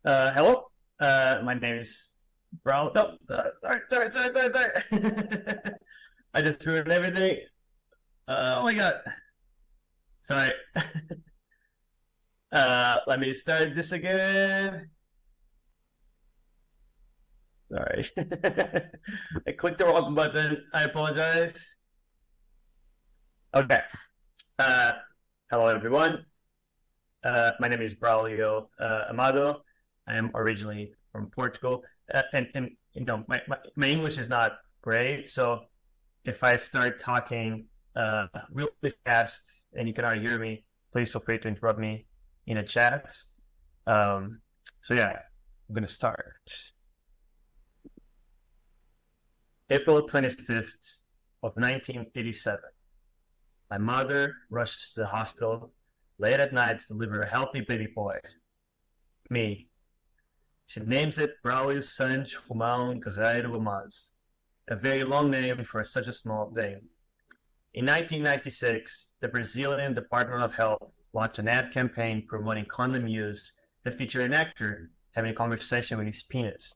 Hello. My name is Braulio. No, sorry. I just ruined everything. Oh my god. Sorry. Let me start this again. Sorry. I clicked the wrong button. I apologize. Okay. Hello, everyone. My name is Braulio Amado. I am originally from Portugal, and you know my English is not great, so if I start talking really fast and you cannot hear me, please feel free to interrupt me in a chat. So yeah, I'm gonna start. April 25th of 1987. My mother rushes to the hospital late at night to deliver a healthy baby boy, me. She names it Braulio's son, Guerreiro Amado, a very long name for such a small thing. In 1996, the Brazilian Department of Health launched an ad campaign promoting condom use that featured an actor having a conversation with his penis,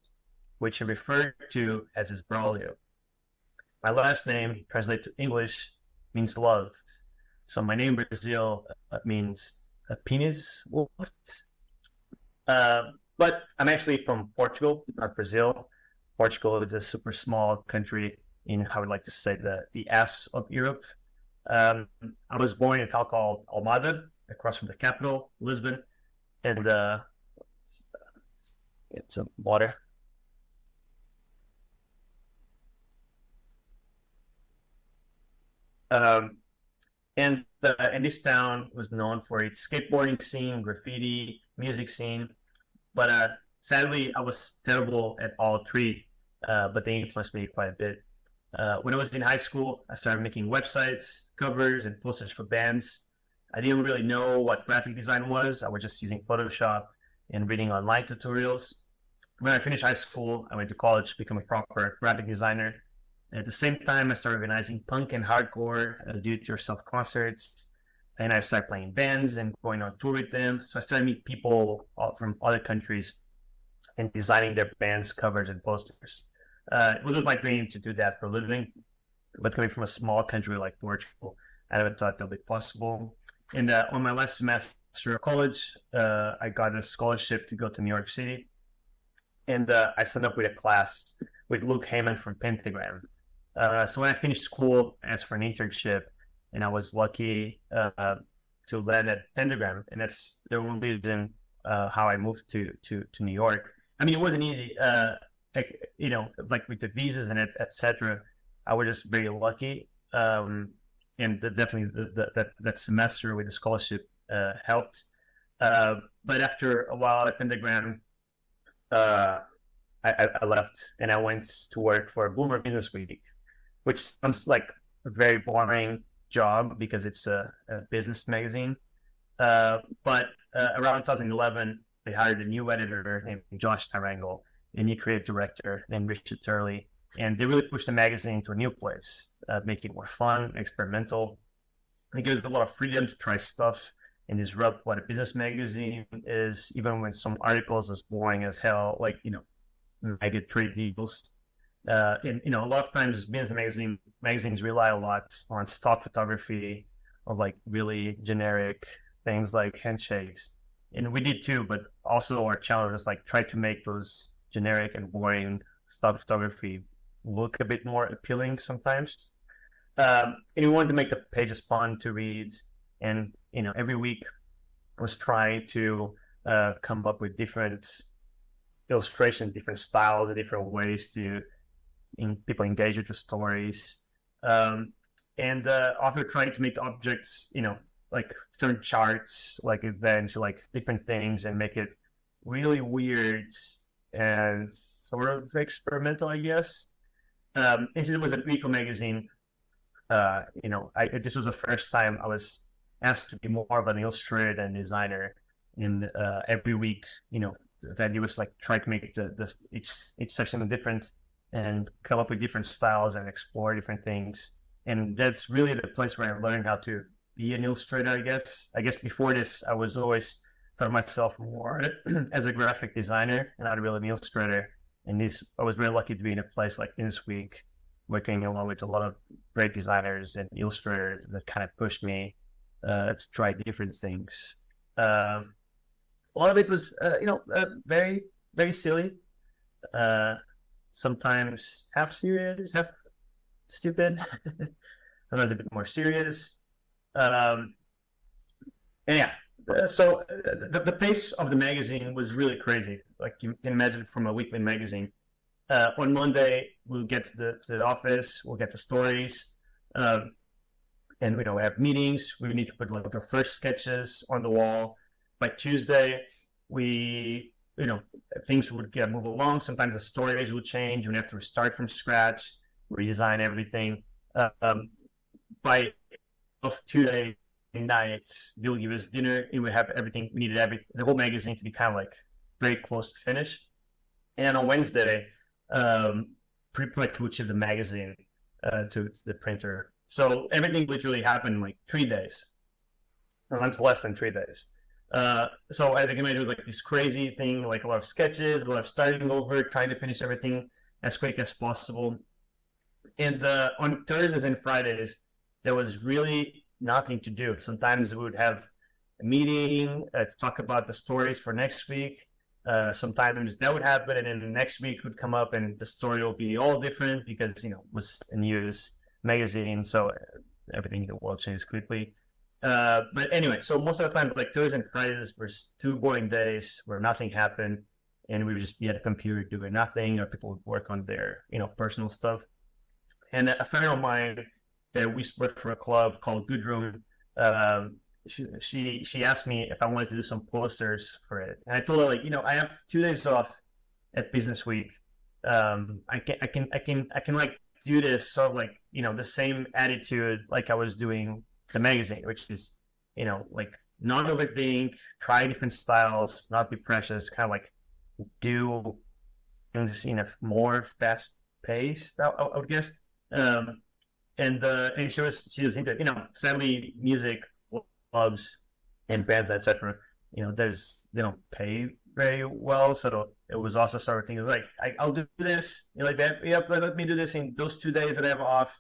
which he referred to as his Braulio. My last name, translated to English, means love. So my name in Brazil means penis. But I'm actually from Portugal, not Brazil. Portugal is a super small country in, how I would like to say, the ass of Europe. I was born in a town called Almada, across from the capital, Lisbon. And get some water. And this town was known for its skateboarding scene, graffiti, music scene. But sadly, I was terrible at all three, but they influenced me quite a bit. When I was in high school, I started making websites, covers, and posters for bands. I didn't really know what graphic design was. I was just using Photoshop and reading online tutorials. When I finished high school, I went to college to become a proper graphic designer. At the same time, I started organizing punk and hardcore do-it-yourself concerts. And I started playing bands and going on tour with them. So I started meeting people from other countries and designing their bands, covers, and posters. It was my dream to do that for a living. But coming from a small country like Portugal, I never thought that would be possible. And on my last semester of college, I got a scholarship to go to New York City. And I signed up with a class with Luke Heyman from Pentagram. So when I finished school, I asked for an internship. And I was lucky to land at Pentagram, and that's the only reason how I moved to New York. I mean, it wasn't easy, like with the visas and etc. I was just very lucky, and definitely that semester with the scholarship helped. But after a while at Pentagram, I left and I went to work for Bloomberg Business Week, which sounds like a very boring job because it's a business magazine. But around 2011, they hired a new editor named Josh Tarango, a new creative director named Richard Turley, and they really pushed the magazine to a new place, make it more fun, experimental. It gives a lot of freedom to try stuff and disrupt what a business magazine is, even when some articles is boring as hell, like, mega trade deals. And a lot of times business magazines rely a lot on stock photography or like really generic things like handshakes, and we did too. But also our challenge is like try to make those generic and boring stock photography look a bit more appealing sometimes. And we wanted to make the pages fun to read, and every week I was trying to come up with different illustrations, different styles, and different ways to people engage with the stories, and after trying to make objects, like turn charts, like events, like different things, and make it really weird and sort of experimental, I guess. And since it was a weekly magazine, this was the first time I was asked to be more of an illustrator and designer. And every week, the idea was like try to make each section different and come up with different styles and explore different things. And that's really the place where I learned how to be an illustrator, I guess. Before this, I was always thought of myself more as a graphic designer and not really an illustrator. And I was very lucky to be in a place like this week, working along with a lot of great designers and illustrators that kind of pushed me to try different things. A lot of it was, very, very silly. Sometimes half serious, half stupid. Sometimes a bit more serious. And yeah, so the pace of the magazine was really crazy. Like you can imagine from a weekly magazine. On Monday, we'll get to the office, we'll get the stories, and we have meetings. We need to put like our first sketches on the wall. By Tuesday, things would move along. Sometimes the stories would change. We'd have to start from scratch, redesign everything. By 2 night, they'll give us dinner, and we have everything. We needed the whole magazine to be kind of like very close to finish. And on Wednesday, pretty much we ship the magazine to the printer. So everything literally happened in like 3 days. Sometimes less than 3 days. So as you can imagine, it was like this crazy thing, like a lot of sketches, a lot of starting over, trying to finish everything as quick as possible. And on Thursdays and Fridays, there was really nothing to do. Sometimes we would have a meeting to talk about the stories for next week. Sometimes that would happen, and then the next week would come up and the story will be all different because, it was a news magazine, so everything in the world changes quickly. But anyway, so most of the time, like Thursdays and Fridays were 2 boring days where nothing happened, and we would just be at a computer doing nothing, or people would work on their, personal stuff. And a friend of mine that we worked for a club called Good Room, she asked me if I wanted to do some posters for it, and I told her, like, I have 2 days off at business week. I can like do this sort of like, the same attitude like I was doing the magazine, which is, like not overthink, try different styles, not be precious, kind of like do things in a more fast pace, I would guess. And she was into, sadly, music clubs and bands, etc. They don't pay very well, so it was also sort of thing. It was like, I'll do this, like that. Yep, let me do this in those 2 days that I have off,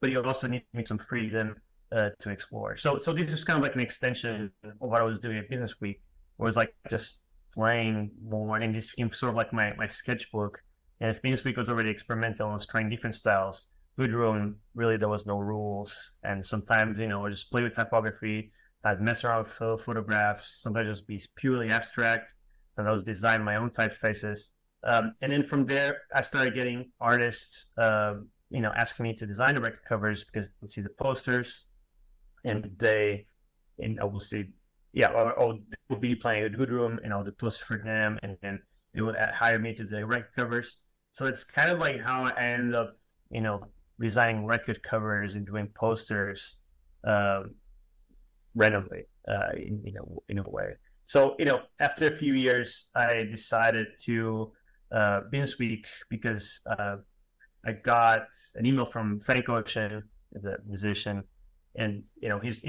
but you also need me some freedom to explore. So this is kind of like an extension of what I was doing at Business Week, where it was like just playing more, and this became sort of like my sketchbook. And if Business Week was already experimental and was trying different styles, Good Room, really there was no rules. And sometimes, I just play with typography, I'd mess around with photographs, sometimes just be purely abstract, and I would design my own typefaces. And then from there, I started getting artists, asking me to design the record covers because they see the posters, and I will see, or they would be playing a Good Room, and I'll do posters for them, and then they would hire me to do record covers. So it's kind of like how I ended up, designing record covers and doing posters randomly, in a way. So, after a few years, I decided to Business Week because I got an email from Frank Ocean, the musician, and his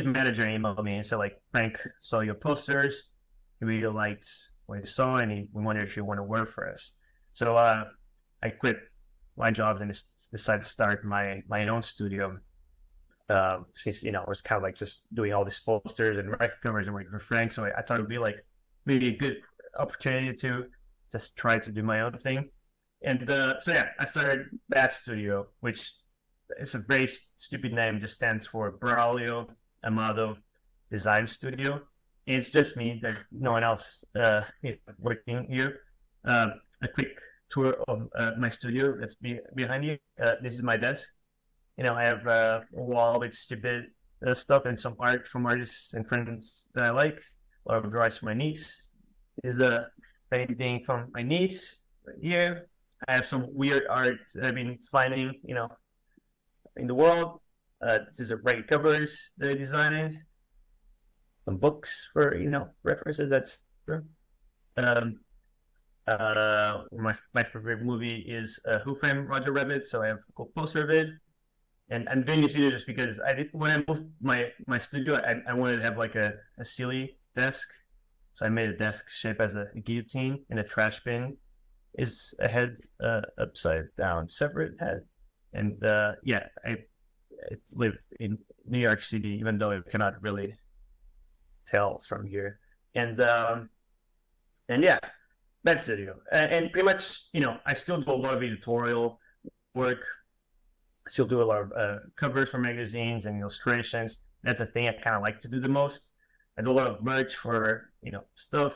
manager emailed me and said, like, Frank saw your posters, he really liked what he saw, and we wondered if you want to work for us. So I quit my jobs and decided to start my own studio. Since I was kind of like just doing all these posters and record covers and working for Frank, so I thought it would be like maybe a good opportunity to just try to do my own thing. And I started that studio, which is a very stupid name, just stands for Braulio Amado Design Studio. And it's just me, there's no one else working here. A quick tour of my studio that's behind you. This is my desk. I have a wall with stupid stuff and some art from artists and friends that I like. A lot of drawings from my niece. This is a painting from my niece right here. I have some weird art that I've been finding, in the world. These are record covers that I designed. Some books for, references. That's true. My favorite movie is Who Framed Roger Rabbit, so I have a cool poster of it. And I'm doing this video just because when I moved my studio, I wanted to have like a silly desk So I made a desk shaped as a guillotine, and a trash bin is a head upside down, separate head. And yeah, I live in New York City, even though it cannot really tell from here. And yeah, that studio. And pretty much, you know, I still do a lot of editorial work. I still do a lot of covers for magazines and illustrations. That's the thing I kind of like to do the most. I do a lot of merch for, you know, stuff,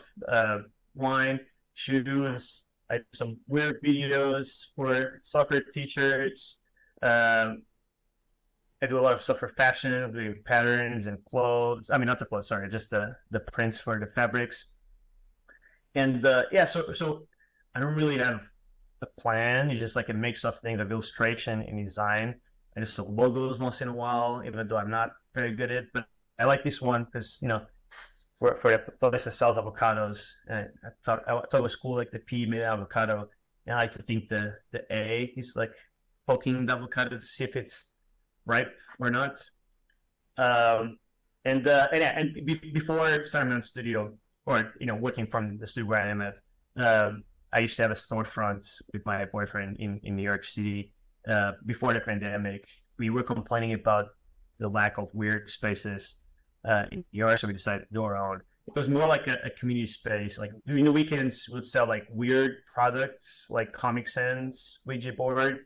wine, shoes. I do some weird videos for soccer t-shirts. I do a lot of stuff for fashion, doing patterns and clothes. I mean, not the clothes, sorry, just the prints for the fabrics. And yeah, so I don't really have a plan. It's just like a mix of things of illustration and design. I just do logos once in a while, even though I'm not very good at it. But I like this one because, you know, for a place that sells avocados, and I thought it was cool, like the P made out of avocado. And I like to think the A is like poking the avocado to see if it's ripe or not. And before starting on studio, or, you know, working from the studio where I am at, I used to have a storefront with my boyfriend in New York City. Before the pandemic, we were complaining about the lack of weird spaces in New York, so we decided to do our own. It was more like a community space. Like during the weekends, we'd sell like weird products, like Comic Sans, Ouija board.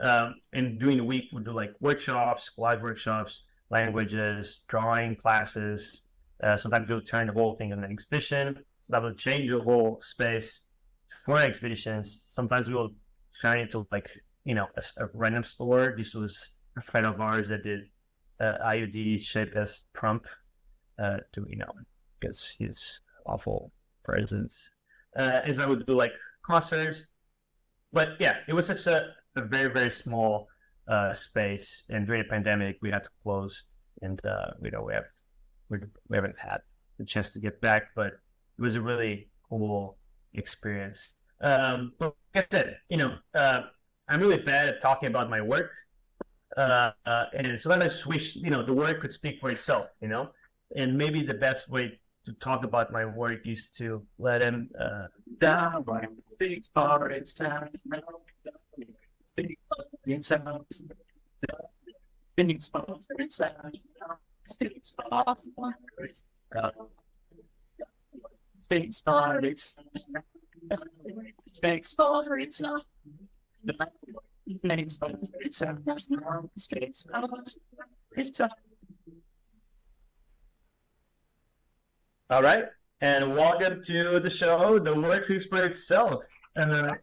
And during the week, we'd do like workshops, live workshops, languages, drawing classes. Sometimes we'll turn the whole thing into an exhibition. So that would change the whole space for exhibitions. Sometimes we will turn it into like, you know, a random store. This was a friend of ours that did IUD shaped as Trump to, you know, because his awful presence. And so I would do like concerts. But yeah, it was such a very, very small space. And during the pandemic, we had to close. And, you know, we haven't had the chance to get back, but it was a really cool experience. But like I said, you know, I'm really bad at talking about my work. And so then I wish, you know, the work could speak for itself, you know, and maybe the best way to talk about my work is to let him speaks for itself. Speaks for itself. Speaks for itself. Speaks for itself. Speaks for itself. Speaks for itself. All right, and welcome to the show, The Work Speaks for Itself. I'm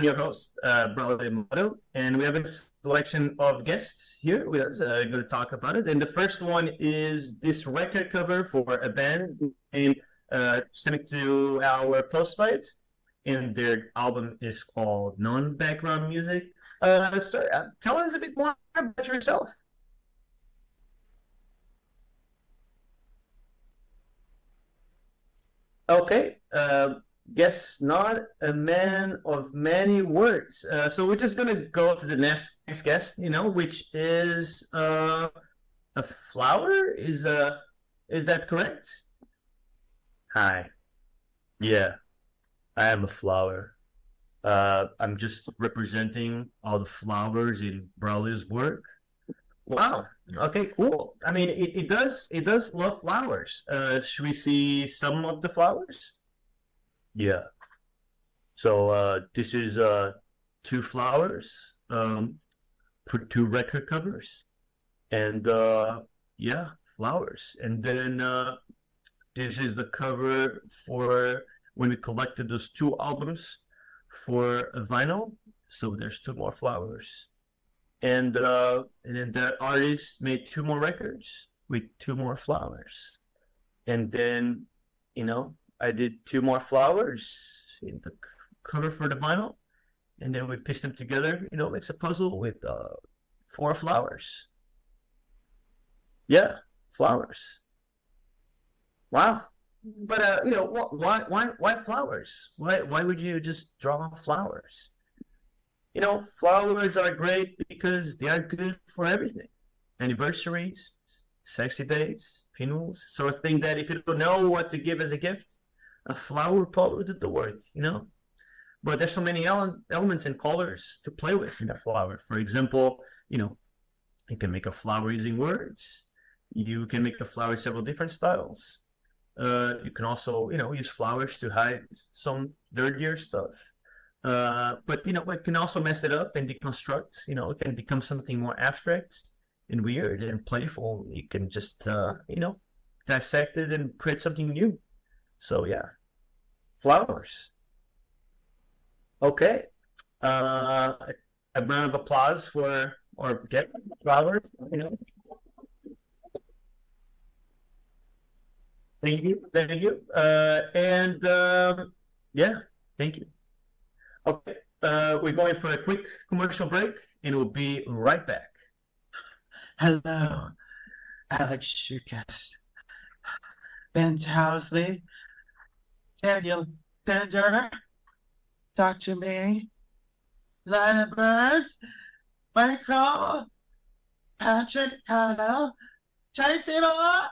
your host, Braulio Amado, and we have a selection of guests here with us going to talk about it. And the first one is this record cover for a band named sent it to our post site, and their album is called Non-Background Music. Sir, tell us a bit more about yourself. Okay, guess not a man of many words. So we're just gonna go to the next guest, you know, which is a flower. Is that correct? Hi. Yeah, I am a flower. I'm just representing all the flowers in Braulio's work. Wow. Okay, cool. I mean, it does love flowers. Should we see some of the flowers? Yeah. So this is 2 flowers for 2 record covers, and yeah, flowers. And then this is the cover for when we collected those 2 albums for a vinyl. So there's 2 more flowers. And then the artist made 2 more records with 2 more flowers. And then, you know, I did 2 more flowers in the cover for the vinyl. And then we pieced them together, you know, it's a puzzle with 4 flowers. Yeah, flowers. Wow. But you know, why flowers? Why would you just draw flowers? You know, flowers are great because they are good for everything. anniversaries, sexy days, funerals, sort of thing that if you don't know what to give as a gift, a flower probably did the work, you know? But there's so many elements and colors to play with in a flower. For example, you know, you can make a flower using words. You can make the flower several different styles. You can also, you know, use flowers to hide some dirtier stuff. But, you know, it can also mess it up and deconstruct. You know, it can become something more abstract and weird and playful. You can just, you know, dissect it and create something new. So, yeah, flowers. Okay. A round of applause for, or get flowers, you know. Thank you. Yeah, thank you. Okay, we're going for a quick commercial break, and we'll be right back. Hello, Alex Shukas. Ben Housley. Daniel Senator. Talk to me. Lana Birds. Michael. Patrick Connell. Tracy Moore.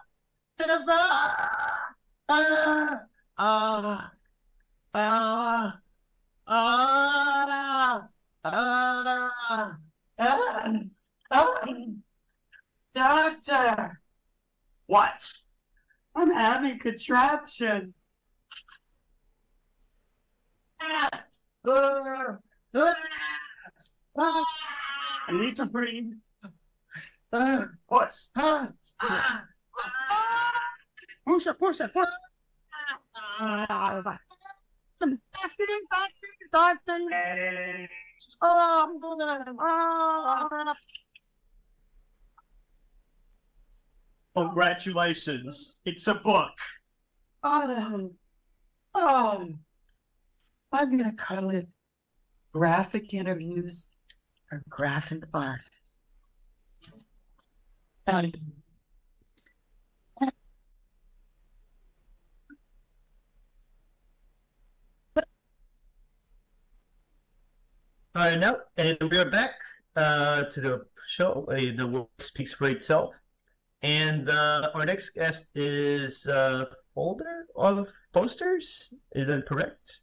Doctor! What? I'm having contractions. I need to breathe. Push. Push it. Congratulations, it's a book. I'm gonna call it Graphic Interviews for Graphic Artists. All right, now, and we're back to the show. The work speaks for itself. And our next guest is a folder of posters. Is that correct?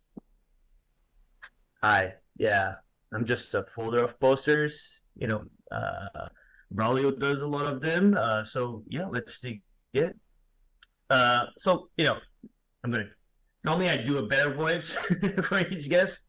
Hi, yeah, I'm just a folder of posters. You know, Braulio does a lot of them. So yeah, let's dig in. So, you know, normally I do a better voice for each guest,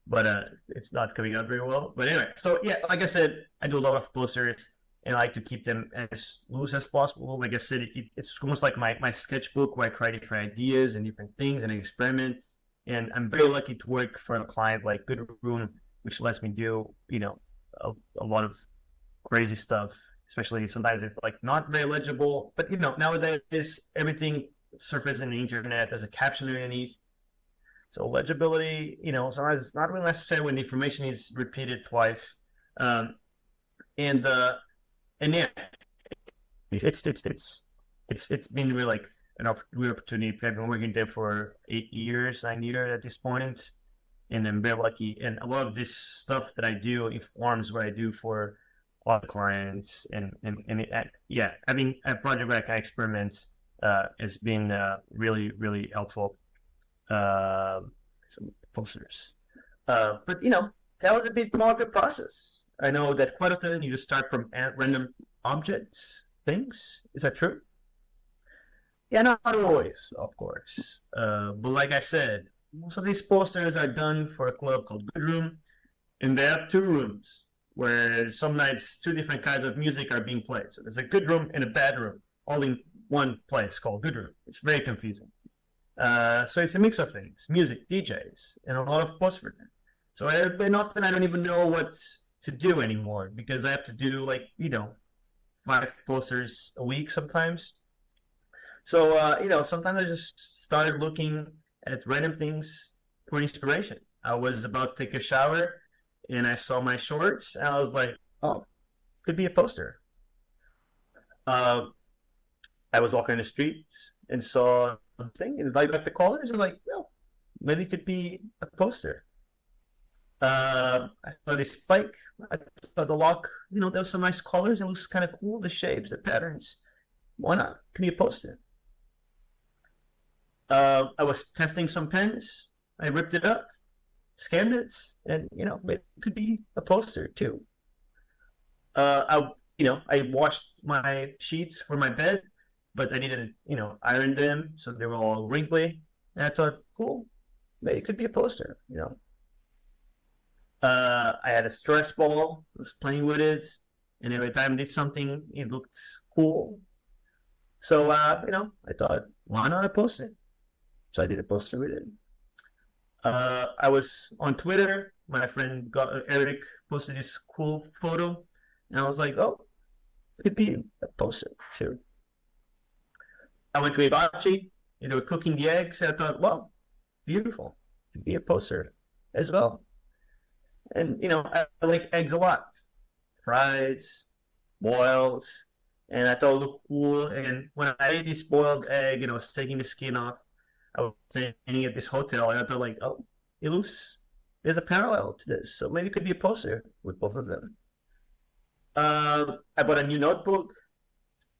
but it's not coming out very well. But anyway, so yeah, like I said, I do a lot of posters and I like to keep them as loose as possible. Like I said, it's almost like my sketchbook where I try different ideas and different things and experiment. And I'm very lucky to work for a client like Goodroom, which lets me do, you know, a lot of crazy stuff, especially sometimes it's like not very legible. But, you know, nowadays everything surfaces in the internet. There's a caption underneath. So legibility, you know, sometimes it's not really necessary when the information is repeated twice. And yeah, it's been really like an opportunity. I've been working there for 9 years at this point, and I'm very lucky. And a lot of this stuff that I do informs what I do for all the clients. Yeah, having a project where I can experiment has been really, really helpful. Some posters, but you know, that was a bit more of a process. I know that quite often you just start from random objects, things. Is that true? Yeah, not always, of course. But like I said, most of these posters are done for a club called Goodroom, and they have 2 rooms where some nights 2 different kinds of music are being played. So there's a good room and a bad room, all in one place called Goodroom. It's very confusing. So it's a mix of things, music, DJs, and a lot of posters. So often I don't even know what to do anymore because I have to do like, you know, 5 posters a week sometimes. So, you know, sometimes I just started looking at random things for inspiration. I was about to take a shower and I saw my shorts and I was like, oh, could be a poster. I was walking the street and saw something and I got the colors and like, well, maybe it could be a poster. I saw this bike. I saw the lock. You know, there was some nice colors. It looks kind of cool. The shapes, the patterns. Why not? Can be a poster. I was testing some pens. I ripped it up, scanned it, and you know, it could be a poster too. I washed my sheets for my bed, but I didn't, iron them, so they were all wrinkly. And I thought, cool, maybe it could be a poster, I had a stress ball, I was playing with it, and every time I did something, it looked cool. So, I thought, why not a poster? So I did a poster with it. I was on Twitter. My friend Eric posted this cool photo, and I was like, oh, it could be a poster too. I went to Hibachi, and they were cooking the eggs, and I thought, wow, beautiful. It could be a poster as well. And, I like eggs a lot. Fries, boiled, and I thought it looked cool. And when I ate this boiled egg, I was taking the skin off, I was standing at this hotel, and I thought, like, oh, there's a parallel to this, so maybe it could be a poster with both of them. I bought a new notebook,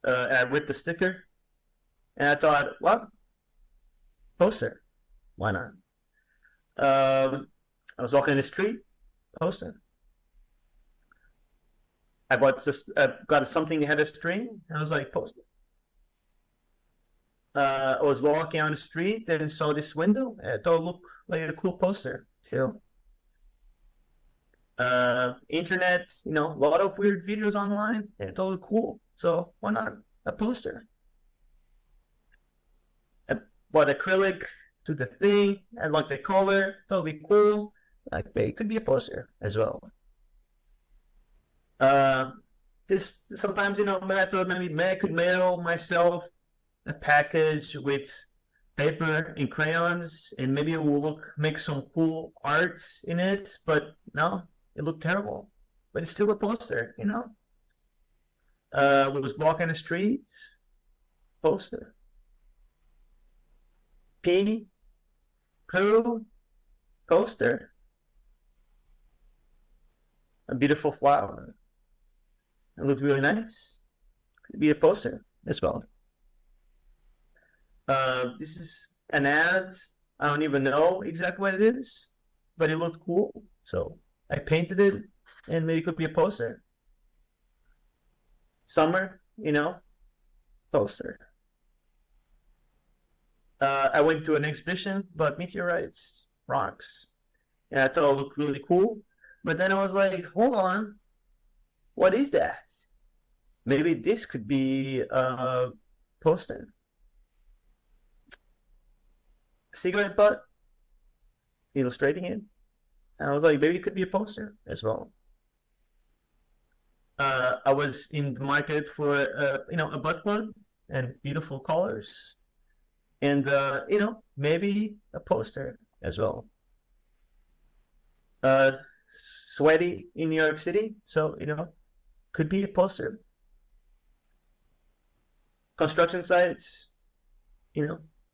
and I ripped the sticker, and I thought, well, poster, why not? I was walking in the street, poster. I got something that had a string, and I was like, poster. I was walking on the street and saw this window, and I thought it looked like a cool poster too. Internet, a lot of weird videos online, and I thought it looked cool, so why not a poster? I bought acrylic to the thing, I liked the color, thought it'd be cool, like it could be a poster as well. Sometimes, I thought maybe I could mail myself a package with paper and crayons, and maybe it will make some cool art in it, but no, it looked terrible. But it's still a poster, We was walking the streets, poster. Pee, poo, poster. A beautiful flower. It looked really nice. Could be a poster as well. This is an ad. I don't even know exactly what it is, but it looked cool. So I painted it, and maybe it could be a poster. Summer, poster. I went to an exhibition about meteorites, rocks, and I thought it looked really cool. But then I was like, hold on, what is that? Maybe this could be a poster. Cigarette butt, illustrating it. And I was like, maybe it could be a poster as well. I was in the market for, a butt plug and beautiful colors. And, maybe a poster as well. Sweaty in New York City, so, could be a poster. Construction sites,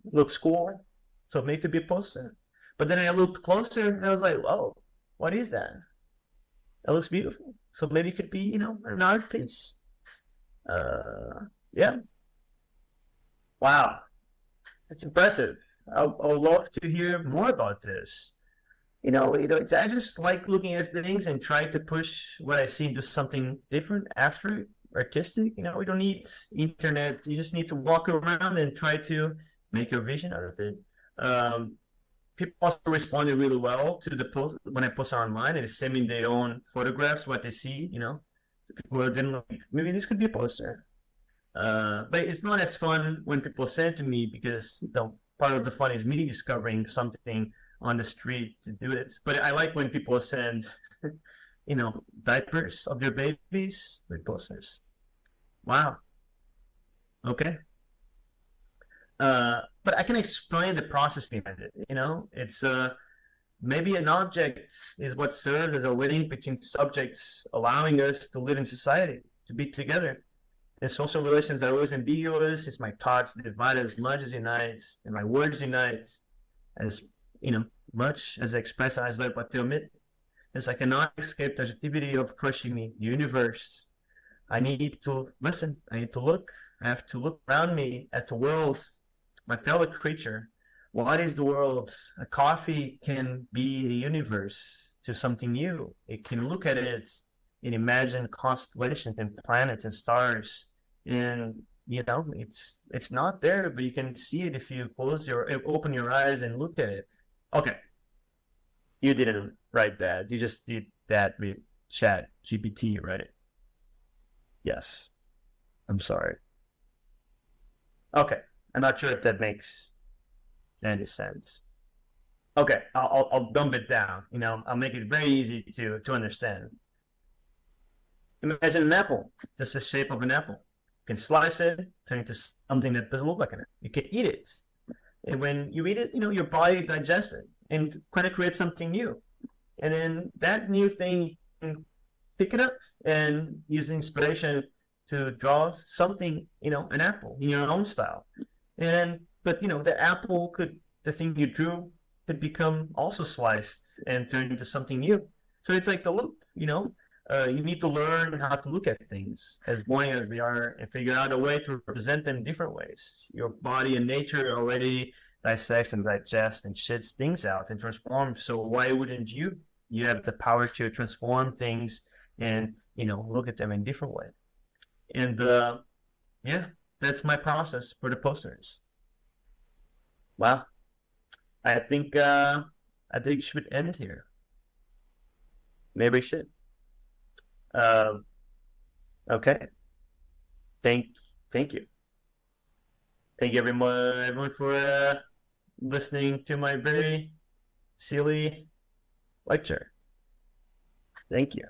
looks cool. So maybe it could be a poster. But then I looked closer and I was like, whoa, what is that? That looks beautiful. So maybe it could be, an art piece. Yeah. Wow. That's impressive. I would love to hear more about this. I just like looking at things and try to push what I see into something different, abstract, artistic. We don't need internet. You just need to walk around and try to make your vision out of it. People also responded really well to the post when I post online, and send me their own photographs, what they see, People are then like, maybe this could be a poster. But it's not as fun when people send to me, because part of the fun is me discovering something on the street to do it. But I like when people send, diapers of their babies with posters. Wow. Okay. But I can explain the process behind it, It's maybe an object is what serves as a link between subjects, allowing us to live in society, to be together. And social relations are always ambiguous. It's my thoughts divide as much as unite, and my words unite as, much as I express as like what they omit. It's I cannot escape the activity of crushing the universe. I need to listen. I need to look. I have to look around me at the world, my fellow creature. What is the world? A coffee can be a universe to something new. It can look at it and imagine constellations and planets and stars. And, you know, it's not there, but you can see it if you open your eyes and look at it. Okay. You didn't write that. You just did that with ChatGPT, right? Yes. I'm sorry. Okay. I'm not sure if that makes any sense. Okay. I'll dumb it down. You know, I'll make it very easy to understand. Imagine an apple, just the shape of an apple. You can slice it, turn it into something that doesn't look like an apple. You can eat it. And when you eat it, you know, your body digests it and kind of create something new. And then that new thing, you can pick it up and use the inspiration to draw something, you know, an apple in your own style. But, you know, the thing you drew could become also sliced and turned into something new. So it's like the loop, you know. You need to learn how to look at things as boring as we are and figure out a way to represent them in different ways. Your body and nature already dissects and digests and shits things out and transforms. So why wouldn't you? You have the power to transform things and, you know, look at them in different ways. And yeah, that's my process for the posters. Wow. I think it should end here. Maybe we should. Okay. Thank you. Thank you everyone for listening to my very silly lecture. Thank you.